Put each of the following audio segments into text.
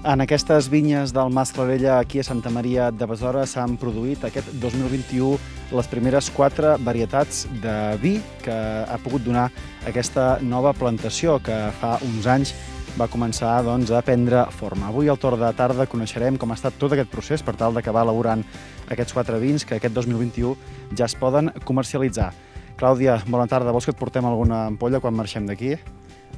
En aquestes vinyes del Mas Clarella, aquí a Santa Maria de Besora, s'han produït aquest 2021 les primeres 4 varietats de vi que ha pogut donar aquesta nova plantació que fa uns anys va començar a prendre forma. Avui al torn de tarda coneixerem com ha estat tot aquest procés per tal d'acabar elaborant aquests 4 vins que aquest 2021 ja es poden comercialitzar. Clàudia, bona tarda. Vols que et portem alguna ampolla quan marxem d'aquí?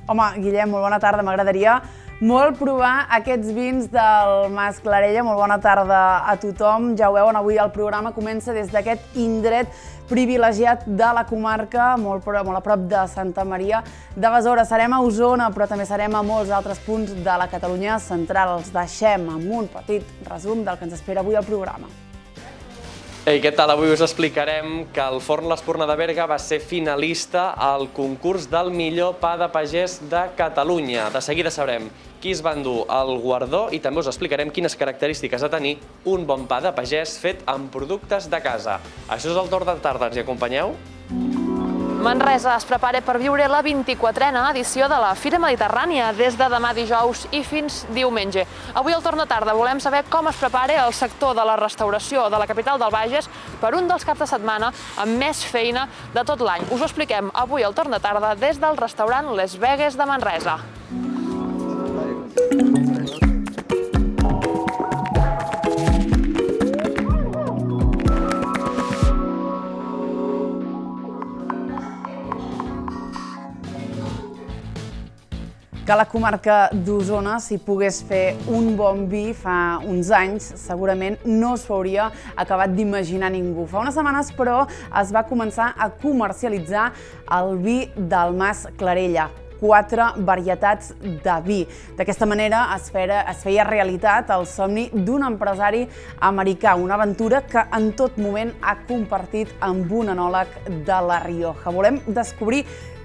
Home, Guillem, molt bona tarda. M'agradaria molt provar aquests vins del Mas Clarella. Molt bona tarda a tothom. Ja ho veuen, avui el programa comença des d'aquest indret privilegiat de la comarca, molt a prop de Santa Maria de Besora. Serem a Osona, però també serem a molts altres punts de la Catalunya central. Els deixem amb un petit resum del que ens espera avui al programa. Ei, què tal? Avui us explicarem que el Forn l'Espurna de Berga va ser finalista al concurs del millor pa de pagès de Catalunya. De seguida sabrem qui es va endur el guardó i també us explicarem quines característiques ha de tenir un bon pa de pagès fet amb productes de casa. Això és el torn de tarda, ens hi acompanyeu? Manresa es prepara per viure la 24a edició de la Fira Mediterrània des de demà dijous i fins diumenge. Avui al torn de tarda volem saber com es prepara el sector de la restauració de la capital del Bages per un dels caps de setmana amb més feina de tot l'any. Us ho expliquem avui al torn de tarda des del restaurant Les Vegues de Manresa. Que a la comarca d'Osona s'hi pogués fer un bon vi fa uns anys, segurament no s'ho hauria acabat d'imaginar ningú. Fa unes setmanes, però, es va començar a comercialitzar el vi del Mas Clarella. 4 varietats de vi. D'aquesta manera es feia realitat el somni d'un empresari americà, una aventura que en tot moment ha compartit amb un enòleg de La Rioja. Volem descobrir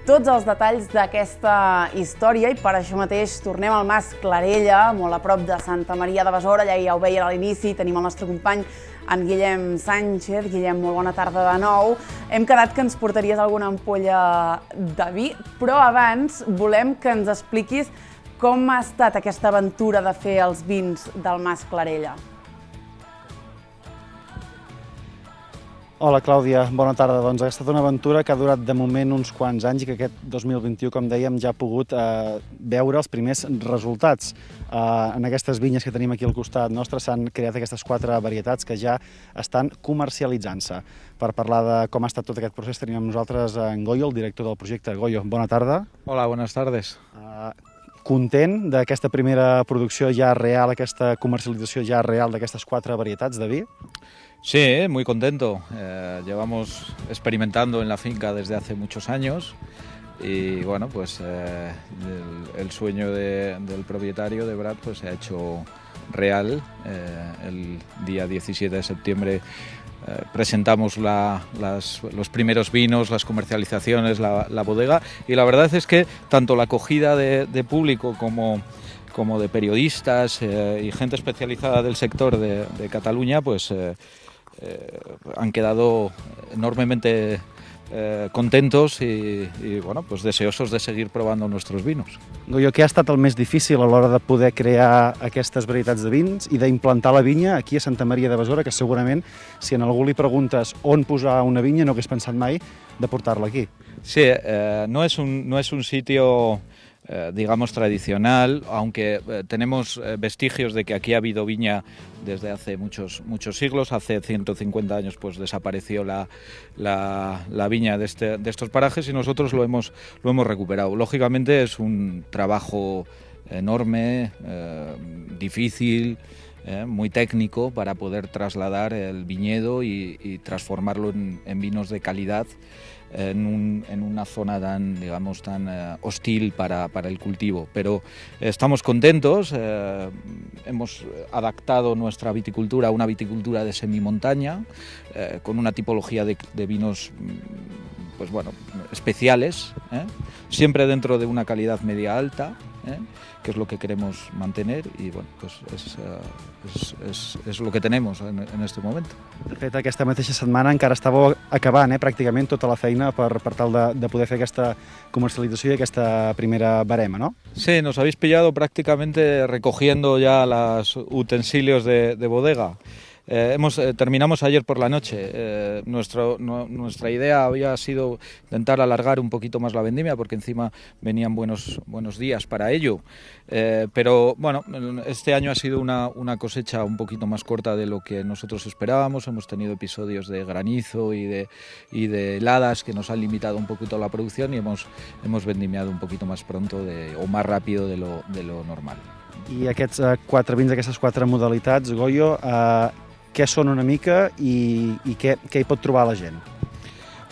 tots els detalls d'aquesta història i per això mateix tornem al Mas Clarella, molt a prop de Santa Maria de Besora. Allà ja ho veien a l'inici, tenim el nostre company, en Guillem Sánchez. Guillem, molt bona tarda de nou. Hem quedat que ens portaries alguna ampolla de vi, però abans volem que ens expliquis com ha estat aquesta aventura de fer els vins del Mas Clarella. Hola, Clàudia, bona tarda. Doncs ha estat una aventura que ha durat de moment uns quants anys i que aquest 2021, com dèiem, ja ha pogut veure els primers resultats. En aquestes vinyes que tenim aquí al costat nostre s'han creat aquestes 4 varietats que ja estan comercialitzant-se. Per parlar de com ha estat tot aquest procés tenim amb nosaltres en Goyo, el director del projecte. Goyo, bona tarda. Hola, buenas tardes. Content d'aquesta primera producció ja real, aquesta comercialització ja real d'aquestes 4 varietats de vi? Sí, muy contento. Llevamos experimentando en la finca desde hace muchos años y bueno, pues el sueño del propietario, de Brad, pues se ha hecho real. El día 17 de septiembre presentamos los primeros vinos, las comercializaciones, la bodega, y la verdad es que tanto la acogida de público como de periodistas y gente especializada del sector de Cataluña, pues han quedado enormemente contentos y bueno, pues deseosos de seguir probando nuestros vinos. Goyo, què ha estat el més difícil a l'hora de poder crear aquestes varietats de vins i d'implantar la vinya aquí a Santa Maria de Besora, que segurament si a algú li preguntes on posar una vinya no hagués pensat mai de portar-la aquí? Sí, no es un sitio digamos tradicional, aunque tenemos vestigios de que aquí ha habido viña desde hace muchos siglos. Hace 150 años pues desapareció la viña de estos parajes y nosotros lo hemos recuperado. Lógicamente es un trabajo enorme, difícil, muy técnico para poder trasladar el viñedo y transformarlo en vinos de calidad en una zona tan hostil para el cultivo. Pero estamos contentos, hemos adaptado nuestra viticultura a una viticultura de semimontaña, con una tipología de vinos pues bueno, especiales, siempre dentro de una calidad media alta, que es lo que queremos mantener i bueno, pues és el que tenemos en este momento. De fet, aquesta mateixa setmana encara estàveu acabant pràcticament tota la feina per tal de poder fer aquesta comercialització i aquesta primera barema, ¿no? Sí, nos habéis pillado prácticamente recogiendo ya los utensilios de bodega. Terminamos ayer por la noche. Nuestra idea había sido intentar alargar un poquito más la vendimia porque encima venían buenos días para ello. Pero bueno, este año ha sido una cosecha un poquito más corta de lo que nosotros esperábamos. Hemos tenido episodios de granizo y de heladas que nos han limitado un poquito la producción y hemos vendimiado un poquito más pronto o más rápido de lo normal. I aquests 4 vins, aquestes 4 modalitats, Goyo, què són una mica i què hi pot trobar la gent?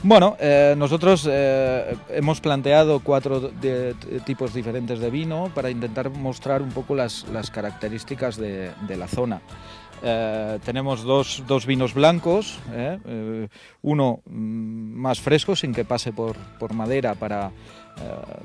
Bueno, nosotros hemos planteado 4 tipos diferentes de vino para intentar mostrar un poco las características de la zona. Tenemos dos vinos blancos, uno más fresco sin que pase por madera para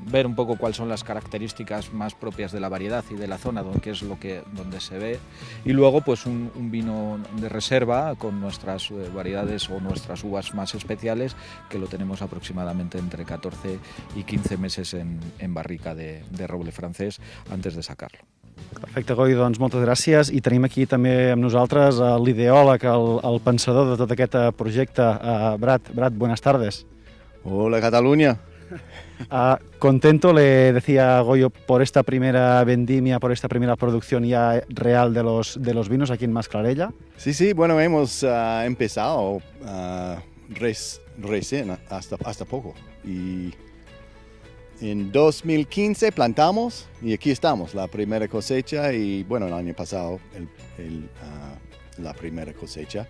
ver un poco cuáles son las características más propias de la variedad y de la zona, que es donde se ve, y luego pues un vino de reserva con nuestras variedades o nuestras uvas más especiales, que lo tenemos aproximadamente entre 14 y 15 meses en barrica de roble francès antes de sacarlo. Perfecte, Goyo, doncs moltes gràcies. I tenim aquí també amb nosaltres l'ideòleg, el pensador de tot aquest projecte, Brad. Brad, buenas tardes. Hola, Cataluña. Contento, le decía Goyo, por esta primera vendimia, por esta primera producción ya real de los vinos aquí en Masclarella. Sí, bueno, hemos empezado recién, hasta poco. Y en 2015 plantamos y aquí estamos, la primera cosecha y bueno, el año pasado la primera cosecha.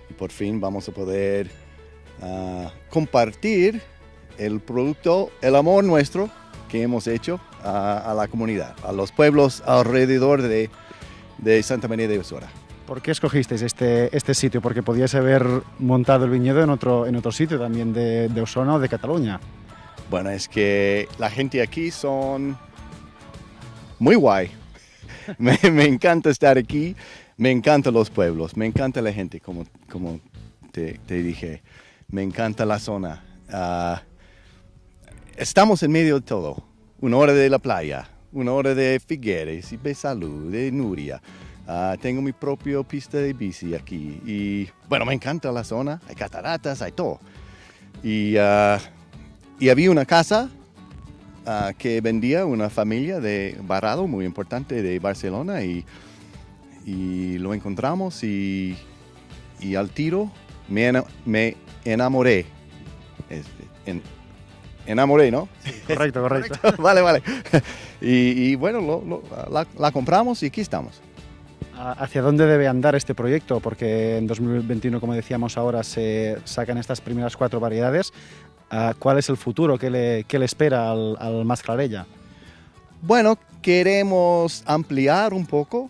Y por fin vamos a poder compartir el producto, el amor nuestro que hemos hecho a la comunidad, a los pueblos alrededor de Santa María de Besora. ¿Por qué escogisteis este sitio? Porque podíais haber montado el viñedo en otro sitio también de Osona o de Cataluña. Bueno, es que la gente aquí son muy guay. Me encanta estar aquí, me encantan los pueblos, me encanta la gente, como te dije, me encanta la zona. Estamos en medio de todo, 1 hora de la playa, 1 hora de Figueres y Besalú, de Nuria. Tengo mi propia pista de bici aquí y bueno, me encanta la zona, hay cataratas, hay todo. Y había una casa que vendía una familia de Barrado muy importante de Barcelona y lo encontramos y al tiro me enamoré. Enamoré, ¿no? Sí, correcto. Vale. Y bueno, la compramos y aquí estamos. ¿Hacia dónde debe andar este proyecto? Porque en 2021, como decíamos ahora, se sacan estas primeras 4 variedades. ¿Cuál es el futuro? ¿Qué le espera al Masclarella? Bueno, queremos ampliar un poco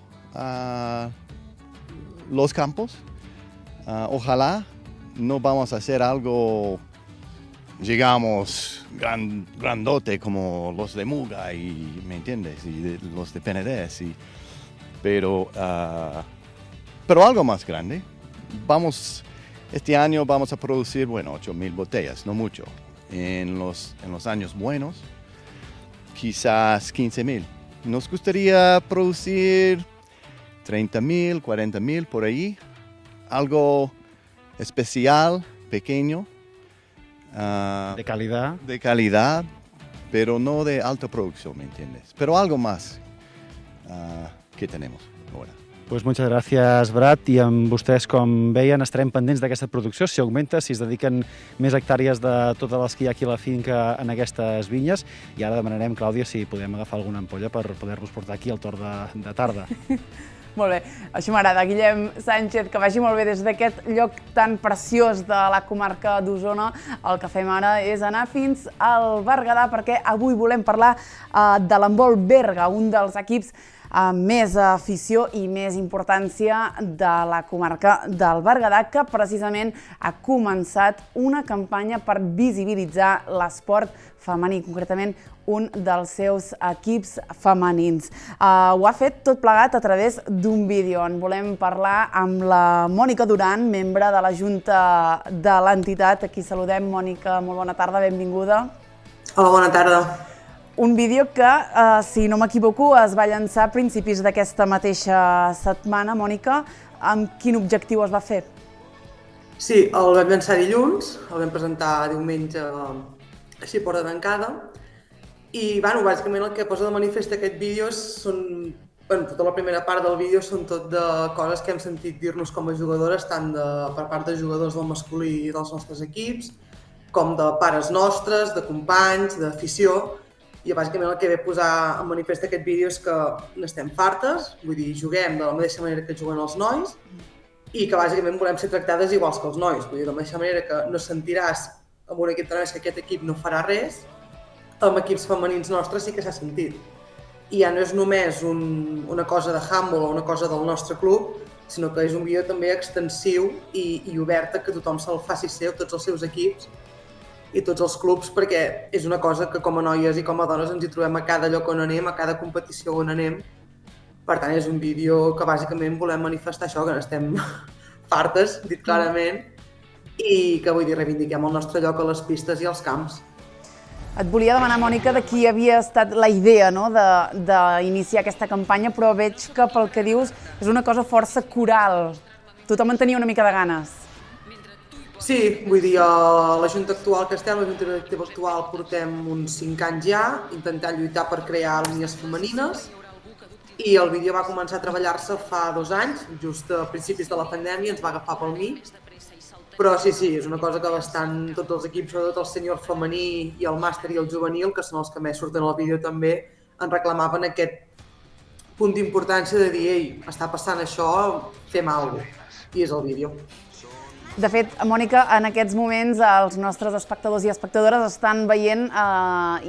los campos. Ojalá no vamos a hacer algo, digamos, grandote como los de Muga, ¿me entiendes? Y los de Penedès. Pero algo más grande. Este año vamos a producir, 8,000 botellas, no mucho. En los años buenos, quizás 15,000. Nos gustaría producir 30,000, 40,000 por ahí. Algo especial, pequeño. De calidad. De calidad, pero no de alta producción, ¿me entiendes? Pero algo más que tenemos ahora. Pues moltes gràcies, Brad, i amb vostès, com veien, estarem pendents d'aquesta producció, si augmenta, si es dediquen més hectàrees de totes les que hi ha aquí a la finca en aquestes vinyes, i ara demanarem, Clàudia, si podem agafar alguna ampolla per poder-los portar aquí al torn de tarda. Molt bé, això m'agrada. Guillem Sánchez, que vagi molt bé des d'aquest lloc tan preciós de la comarca d'Osona. El que fem ara és anar fins al Berguedà, perquè avui volem parlar de l'handbol Berga, un dels equips més afició i més importància de la comarca del Berguedà, que precisament ha començat una campanya per visibilitzar l'esport femení, concretament un dels seus equips femenins. Ho ha fet tot plegat a través d'un vídeo. En volem parlar amb la Mònica Duran, membre de la Junta de l'entitat. Aquí saludem. Mònica, molt bona tarda, benvinguda. Hola, bona tarda. Un vídeo que, si no m'equivoco, es va llançar a principis d'aquesta mateixa setmana. Mònica, amb quin objectiu es va fer? Sí, el vam llançar dilluns, el vam presentar diumenge així porta tancada. I, bàsicament el que posa de manifest aquest vídeo són, tota la primera part del vídeo són tot de coses que hem sentit dir-nos com a jugadores, tant per part de jugadors del masculí dels nostres equips, com de pares nostres, de companys, d'afició. I bàsicament el que ve a posar en manifest aquest vídeo és que n'estem fartes, vull dir, juguem de la mateixa manera que juguen els nois i que bàsicament volem ser tractades iguals que els nois. Vull dir, de la mateixa manera que no sentiràs amb un equip de nois que aquest equip no farà res, amb equips femenins nostres sí que s'ha sentit. I ja no és només una cosa de handball o una cosa del nostre club, sinó que és un vídeo també extensiu i obert a que tothom se'l faci seu, tots els seus equips i tots els clubs, perquè és una cosa que com a noies i com a dones ens hi trobem a cada lloc on anem, a cada competició on anem. Per tant, és un vídeo que bàsicament volem manifestar això, que n'estem fartes, dit clarament, i que, vull dir, reivindiquem el nostre lloc a les pistes i als camps. Et volia demanar, Mònica, de qui havia estat la idea d'iniciar aquesta campanya, però veig que pel que dius és una cosa força coral. Tothom en tenia una mica de ganes. Sí, vull dir, a la Junta actual que estem, la Junta Directiva actual, portem uns 5 anys ja, intentant lluitar per crear línies femenines, i el vídeo va començar a treballar-se fa 2 anys, just a principis de la pandèmia, ens va agafar pel mig. Però sí, és una cosa que bastant tots els equips, sobretot el sènior femení i el màster i el juvenil, que són els que més surten al vídeo també, en reclamaven aquest punt d'importància de dir, ei, està passant això, fem alguna cosa. I és el vídeo. De fet, Mònica, en aquests moments els nostres espectadors i espectadores estan veient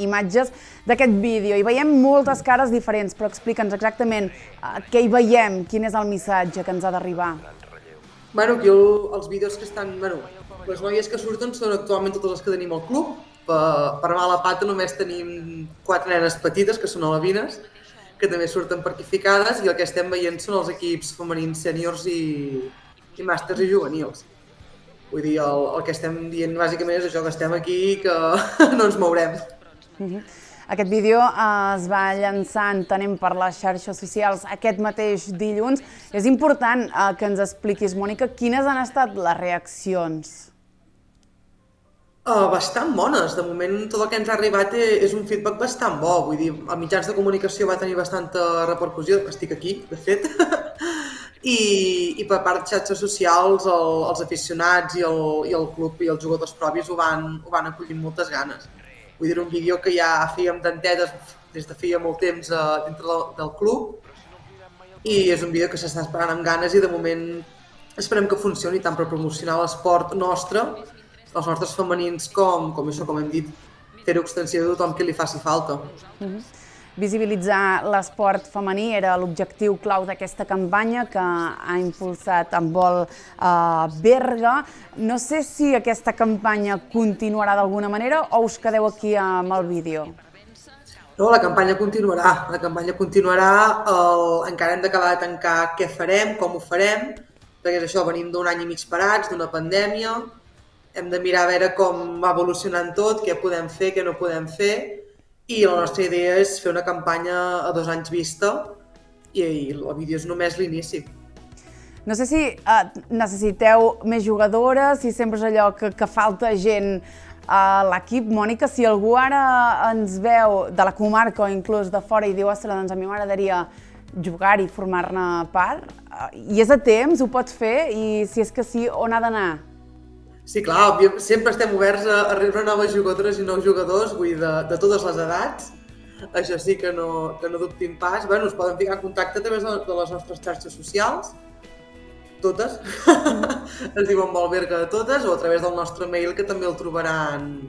imatges d'aquest vídeo i veiem moltes cares diferents, però explica'ns exactament què hi veiem, quin és el missatge que ens ha d'arribar. Aquí els vídeos que estan... Les noies que surten són actualment totes les que tenim al club. Per mala pata només tenim 4 nenes petites, que són alevines, que també surten per aquí ficades, i el que estem veient són els equips femenins sèniors i màsters i juvenils. Vull dir, el que estem dient bàsicament és això, que estem aquí i que no ens mourem. Aquest vídeo es va llançar, entenem, per les xarxes socials aquest mateix dilluns. És important que ens expliquis, Mònica, quines han estat les reaccions? Bastant bones. De moment, tot el que ens ha arribat és un feedback bastant bo. Vull dir, a mitjans de comunicació va tenir bastanta repercussió, estic aquí, de fet, i per part de xarxes socials els aficionats i el club i els jugadors propis ho van acollir amb moltes ganes. Vull dir, un vídeo que ja fèiem tantetes des de feia molt temps dintre del club i és un vídeo que s'està esperant amb ganes i de moment esperem que funcioni tant per promocionar l'esport nostre, els nostres femenins, com hem dit, fer-ho extensiu a tothom que li faci falta. Visibilitzar l'esport femení era l'objectiu clau d'aquesta campanya que ha impulsat en vol Berga. No sé si aquesta campanya continuarà d'alguna manera o us quedeu aquí amb el vídeo. No, la campanya continuarà. Encara hem d'acabar de tancar què farem, com ho farem, perquè és això, venim d'un any i mig parats, d'una pandèmia, hem de mirar a veure com va evolucionant tot, què podem fer, què no podem fer, i la nostra idea és fer una campanya a 2 anys vista i el vídeo és només l'inici. No sé si necessiteu més jugadores, si sempre és allò que falta gent a l'equip. Mònica, si algú ara ens veu de la comarca o inclús de fora i diu, ostres, doncs a mi m'agradaria jugar i formar-ne part, i és a temps, ho pot fer, i si és que sí, on ha d'anar? Sí, clar, sempre estem oberts a rebre noves jugadores i nous jugadors, vull dir, de totes les edats. Això sí que no dubtin pas. Us poden ficar en contacte a través de les nostres xarxes socials, totes, es diuen Volberga de totes, o a través del nostre mail, que també el trobaran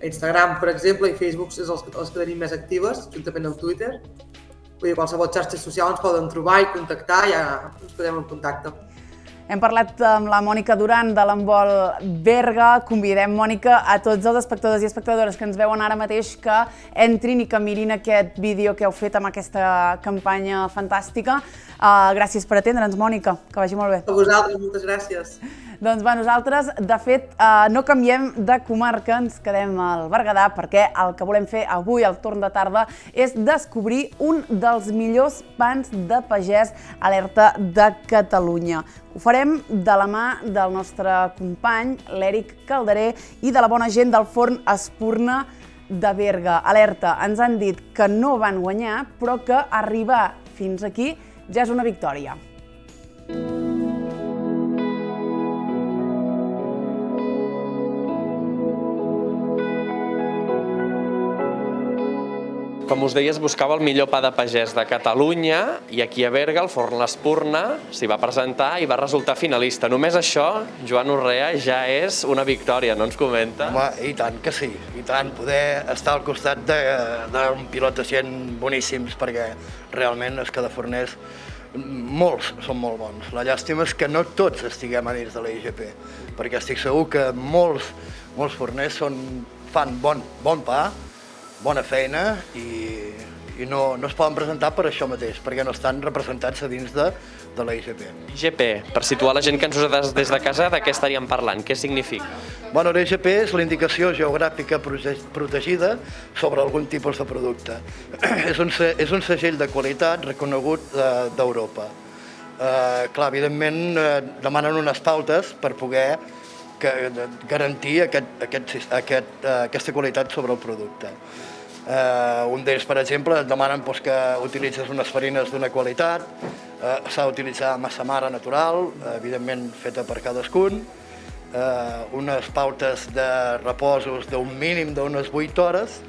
a Instagram, per exemple, i Facebook és els que tenim més actives, juntament amb Twitter. Vull dir, qualsevol xarxa social ens poden trobar i contactar, ja ens posem en contacte. Hem parlat amb la Mònica Duran de l'Envol Berga. Convidem, Mònica, a tots els espectadors i espectadores que ens veuen ara mateix que entrin i que mirin aquest vídeo que heu fet amb aquesta campanya fantàstica. Gràcies per atendre'ns, Mònica, que vagi molt bé. A vosaltres, moltes gràcies. Doncs va, nosaltres, de fet, no canviem de comarca, ens quedem al Berguedà perquè el que volem fer avui, al torn de tarda, és descobrir un dels millors pans de pagès alerta de Catalunya. Ho farem de la mà del nostre company, l'Eric Calderé, i de la bona gent del forn Espurna de Berga. Alerta, ens han dit que no van guanyar, però que arribar fins aquí ja és una victòria. Com us deia, es buscava el millor pa de pagès de Catalunya i aquí a Berga, el forn l'Espurna, s'hi va presentar i va resultar finalista. Només això, Joan Urrea, ja és una victòria, no ens comenta? Home, i tant que sí, i tant. Poder estar al costat d'un pilot de gent boníssims, perquè realment és que de forners molts són molt bons. La llàstima és que no tots estiguem a dins de la IGP, perquè estic segur que molts forners fan bon pa, bona feina i no es poden presentar per això mateix, perquè no estan representats a dins de la IGP. IGP, per situar la gent que ens usa des de casa, de què estaríem parlant? Què significa? Bueno, l'IGP és la indicació geogràfica protegida sobre algun tipus de producte. És un segell de qualitat reconegut d'Europa. Clar, evidentment demanen unes pautes per poder garantir aquesta qualitat sobre el producte. Un d'ells, per exemple, demanen que utilitzes unes farines d'una qualitat, s'ha d'utilitzar massa mare natural, evidentment feta per cadascun, unes pautes de reposos d'un mínim d'unes 8 hores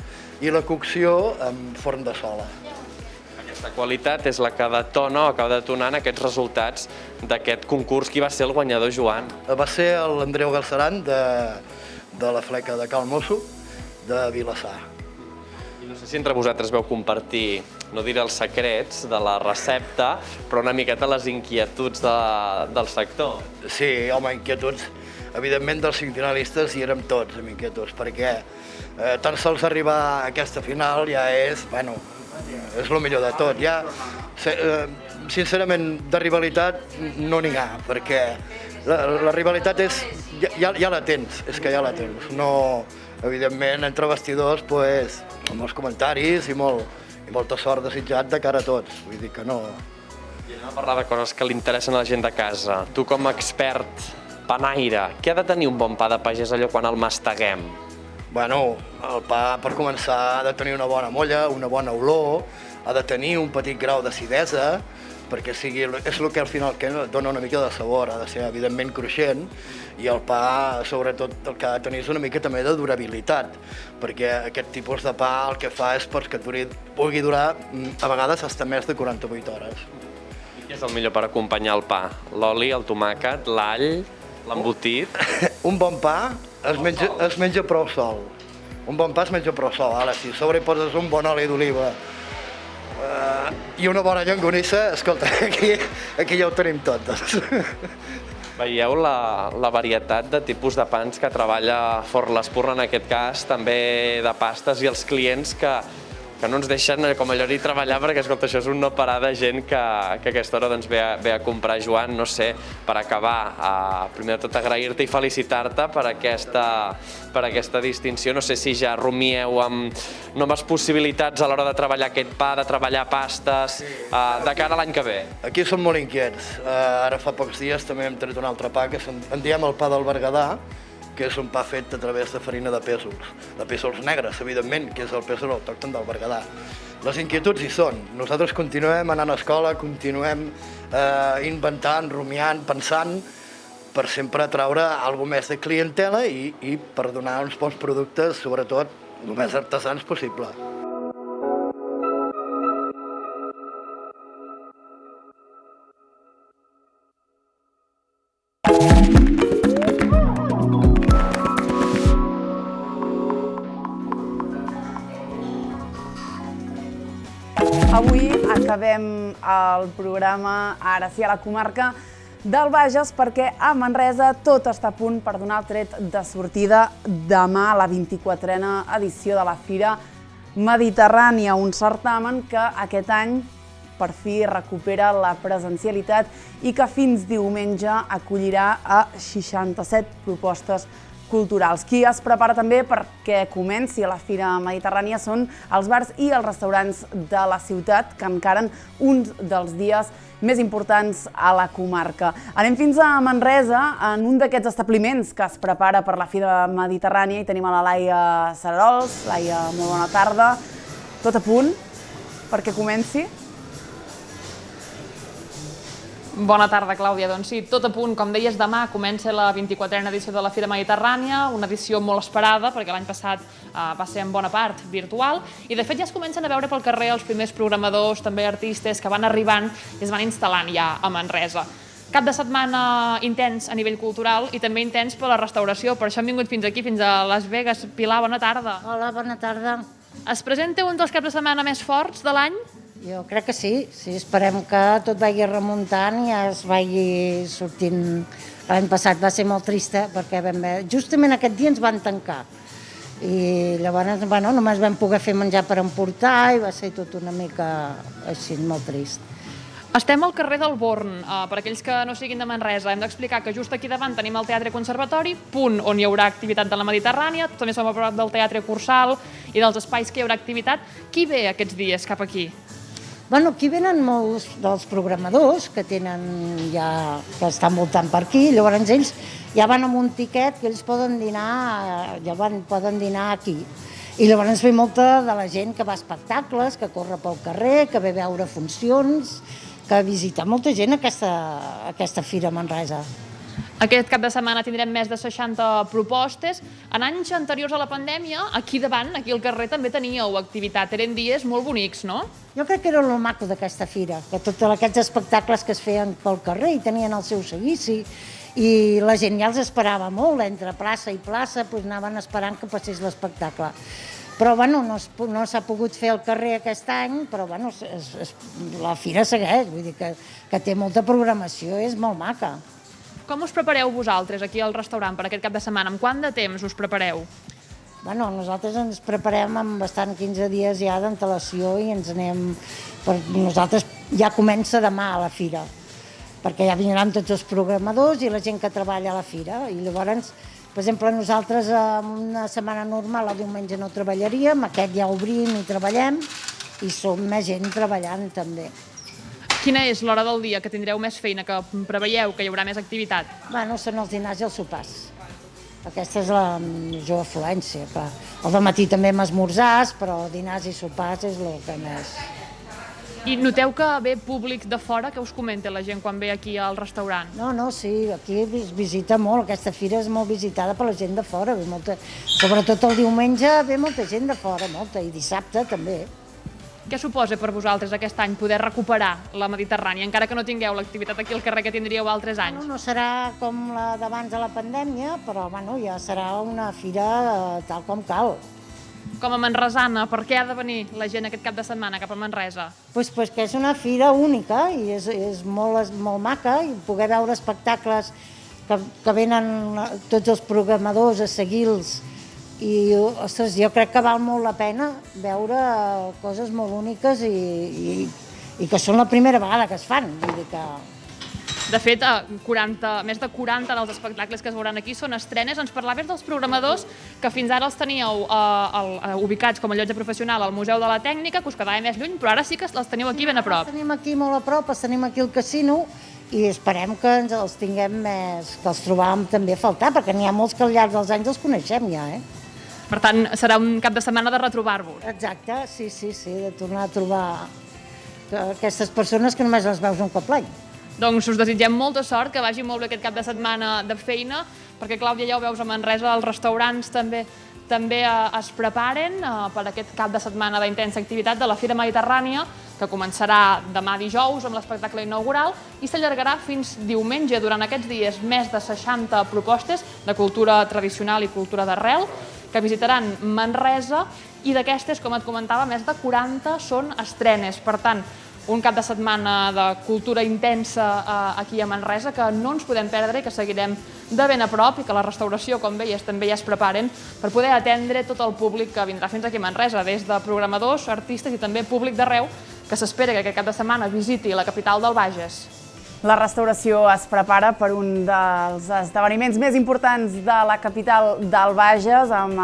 i la cocció amb forn de sola. Aquesta qualitat és la que detona o acaba detonant aquests resultats d'aquest concurs. Qui va ser el guanyador, Joan? Va ser l'Andreu Galceran de la fleca de Cal Mosso de Vilassar. No sé si entre vosaltres veu compartir, no diré els secrets de la recepta, però una miqueta les inquietuds del sector. Sí, home, inquietuds. Evidentment, dels 5 finalistes hi érem tots amb inquietuds, perquè tan sols arribar a aquesta final ja és el millor de tot. Ja, sincerament, de rivalitat no n'hi ha, perquè la rivalitat ja la tens, és que ja la tens. No, evidentment, entre vestidors, amb els comentaris i molta sort desitjat de cara a tots. Vull dir que no... I anem a parlar de coses que li interessen a la gent de casa. Tu, com a expert panaire, què ha de tenir un bon pa de pagès allò quan el masteguem? Bueno, el pa, per començar, ha de tenir una bona molla, una bona olor, ha de tenir un petit grau d'acidesa, perquè és el que al final dona una mica de sabor, ha de ser evidentment cruixent, i el pa, sobretot, el que ha de tenir és una mica també de durabilitat, perquè aquest tipus de pa el que fa és que pugui durar, a vegades, fins a més de 48 hores. I què és el millor per acompanyar el pa? L'oli, el tomàquet, l'all, l'embotit? Un bon pa es menja prou sol. Un bon pa es menja prou sol. Ara, si a sobre poses un bon oli d'oliva i una bona llonganissa, escolta, aquí ja ho tenim tot. Veieu la varietat de tipus de pans que treballa Forn l'Espurna, en aquest cas, també de pastes, i els clients que no ens deixen, com allò, ni treballar, perquè, escolta, això és un no parar de gent que a aquesta hora ve a comprar. Joan, no sé, per acabar, primer de tot agrair-te i felicitar-te per aquesta distinció. No sé si ja rumieu amb noves possibilitats a l'hora de treballar aquest pa, de treballar pastes, de cara a l'any que ve. Aquí som molt inquiets. Ara fa pocs dies també hem tret un altre pa que en diem el pa del Berguedà, que és un pa fet a través de farina de pèsols negres, evidentment, que és el pèsol autòcton del Berguedà. Les inquietuds hi són. Nosaltres continuem anant a escola, continuem inventant, rumiant, pensant, per sempre atraure alguna més de clientela i per donar uns bons productes, sobretot, el més artesans possible. Avui acabem el programa Ara sí a la comarca del Bages perquè a Manresa tot està a punt per donar el tret de sortida demà a la 24a edició de la Fira Mediterrània, un certamen que aquest any per fi recupera la presencialitat i que fins diumenge acollirà a 67 propostes culturals. Qui es prepara també perquè comenci la Fira Mediterrània són els bars i els restaurants de la ciutat, que encaren uns dels dies més importants a la comarca. Anem fins a Manresa, en un d'aquests establiments que es prepara per la Fira Mediterrània, i tenim a la Laia Sararols. Laia, molt bona tarda. Tot a punt perquè comenci? Bona tarda, Clàudia. Doncs sí, tot a punt. Com deies, demà comença la 24a edició de la Fira Mediterrània, una edició molt esperada, perquè l'any passat va ser en bona part virtual, i de fet ja es comencen a veure pel carrer els primers programadors, també artistes, que van arribant i es van instal·lant ja a Manresa. Cap de setmana intens a nivell cultural i també intens per la restauració. Per això hem vingut fins aquí, fins a Las Vegas. Pilar, bona tarda. Hola, bona tarda. Es presenta un dels caps de setmana més forts de l'any? Jo crec que sí, esperem que tot vagi remuntant i es vagi sortint. L'any passat va ser molt trista perquè justament aquest dia ens van tancar i llavors només vam poder fer menjar per emportar i va ser tot una mica així, molt trist. Estem al carrer del Born. Per aquells que no siguin de Manresa, hem d'explicar que just aquí davant tenim el Teatre Conservatori, punt on hi haurà activitat de la Mediterrània, també som a prop del Teatre Cursal i dels espais que hi haurà activitat. Qui ve aquests dies cap aquí? Aquí venen molts dels programadors que estan voltant per aquí, llavors ells ja van amb un tiquet que ells poden dinar aquí. I llavors ve molta de la gent que va a espectacles, que corre pel carrer, que ve a veure funcions, que visita molta gent aquesta Fira Manresa. Aquest cap de setmana tindrem més de 60 propostes. En anys anteriors a la pandèmia, aquí davant, aquí al carrer, també teníeu activitat. Eren dies molt bonics, no? Jo crec que era el maco d'aquesta fira, que tots aquests espectacles que es feien pel carrer i tenien el seu seguici, i la gent ja els esperava molt, entre plaça i plaça, anaven esperant que passés l'espectacle. Però no s'ha pogut fer al carrer aquest any, però la fira segueix, vull dir que té molta programació, és molt maca. Com us prepareu vosaltres aquí al restaurant per aquest cap de setmana? Amb quant de temps us prepareu? Nosaltres ens preparem amb bastant 15 dies ja d'antelació i ens anem... Nosaltres ja comença demà a la fira, perquè ja vindran tots els programadors i la gent que treballa a la fira. I llavors, per exemple, nosaltres en una setmana normal, el diumenge no treballaríem, aquest ja obrim i treballem i som més gent treballant també. Quina és l'hora del dia que tindreu més feina, que preveieu que hi haurà més activitat? Són els dinars i els sopars. Aquesta és la major afluència. Al dematí també hem esmorzars, però dinars i sopars és el que més... I noteu que ve públic de fora? Què us comenta la gent quan ve aquí al restaurant? Sí, aquí es visita molt. Aquesta fira és molt visitada per la gent de fora. Sobretot el diumenge ve molta gent de fora, i dissabte també. Què suposa per vosaltres aquest any poder recuperar la Mediterrània, encara que no tingueu l'activitat aquí al carrer que tindríeu altres anys? No serà com la d'abans de la pandèmia, però ja serà una fira tal com cal. Com a manresana, per què ha de venir la gent aquest cap de setmana cap a Manresa? Que és una fira única i és molt maca, i poder veure espectacles que venen tots els programadors a seguir-los. I, ostres, jo crec que val molt la pena veure coses molt úniques i que són la primera vegada que es fan. Vull dir que... De fet, més de 40 dels espectacles que es veuran aquí són estrenes. Ens parlaves dels programadors que fins ara els teníeu ubicats com a llotja professional al Museu de la Tècnica, que us quedava més lluny, però ara sí que els teniu aquí ben a prop. Els tenim aquí molt a prop, els tenim aquí al casino, i esperem que els tinguem més, que els trobàvem també a faltar, perquè n'hi ha molts que al llarg dels anys els coneixem ja, Per tant, serà un cap de setmana de retrobar-vos. Exacte, sí, de tornar a trobar aquestes persones que només les veus un cop l'any. Doncs us desitgem molta sort, que vagi molt bé aquest cap de setmana de feina, perquè, Clàudia, ja ho veus a Manresa, els restaurants també es preparen per aquest cap de setmana d'intensa activitat de la Fira Mediterrània, que començarà demà dijous amb l'espectacle inaugural i s'allargarà fins diumenge. Durant aquests dies, més de 60 propostes de cultura tradicional i cultura d'arrel. que visitaran Manresa, i d'aquestes, com et comentava, més de 40 són estrenes. Per tant, un cap de setmana de cultura intensa aquí a Manresa que no ens podem perdre i que seguirem de ben a prop, i que la restauració, com veies, també ja es preparen per poder atendre tot el públic que vindrà fins aquí a Manresa, des de programadors, artistes i també públic d'arreu, que s'espera que aquest cap de setmana visiti la capital del Bages. La restauració es prepara per un dels esdeveniments més importants de la capital del Bages, amb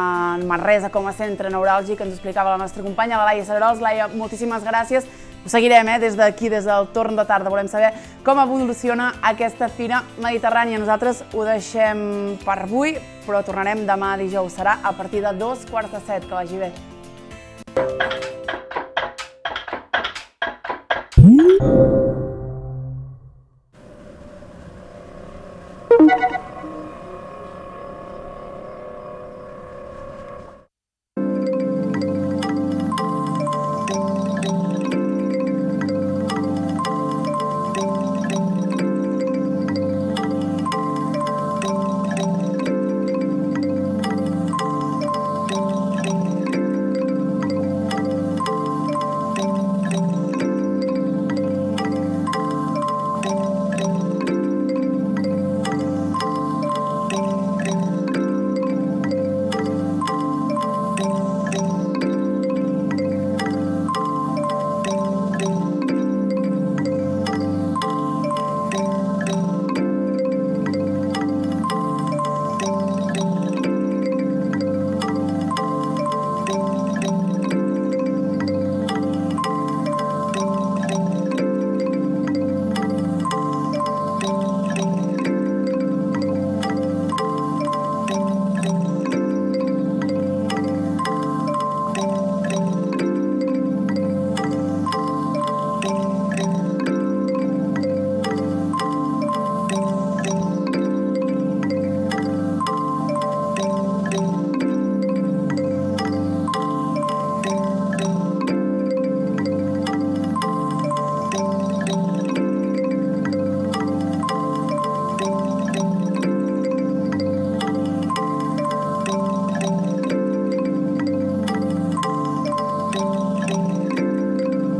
Manresa com a centre neuràlgic, que ens explicava la nostra companya, la Laia Cerarols. Laia, moltíssimes gràcies. Ho seguirem des d'aquí, des del torn de tarda. Volem saber com evoluciona aquesta Fira Mediterrània. Nosaltres ho deixem per avui, però tornarem demà dijous. Serà a partir de 7:15. Que vagi bé.